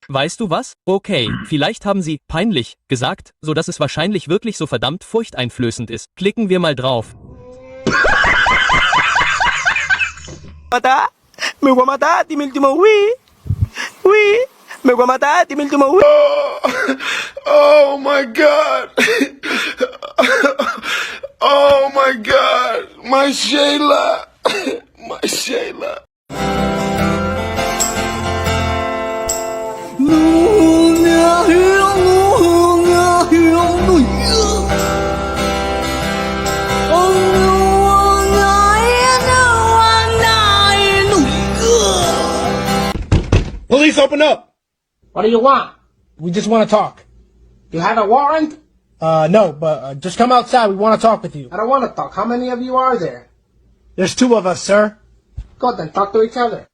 Weißt du was? Okay, vielleicht haben sie peinlich gesagt, so dass es wahrscheinlich wirklich so verdammt furchteinflößend ist. Klicken wir mal drauf. Matar? Me voy a matar, dime el último oui. Oui. Me voy a matar, dime el último oui. Oh my God. Oh my God. My Shayla. My Shayla. Police, open up! What do you want? We just want to talk. You have a warrant? No, but just come outside. We want to talk with you. I don't want to talk. How many of you are there? There's two of us, sir. Go then, talk to each other.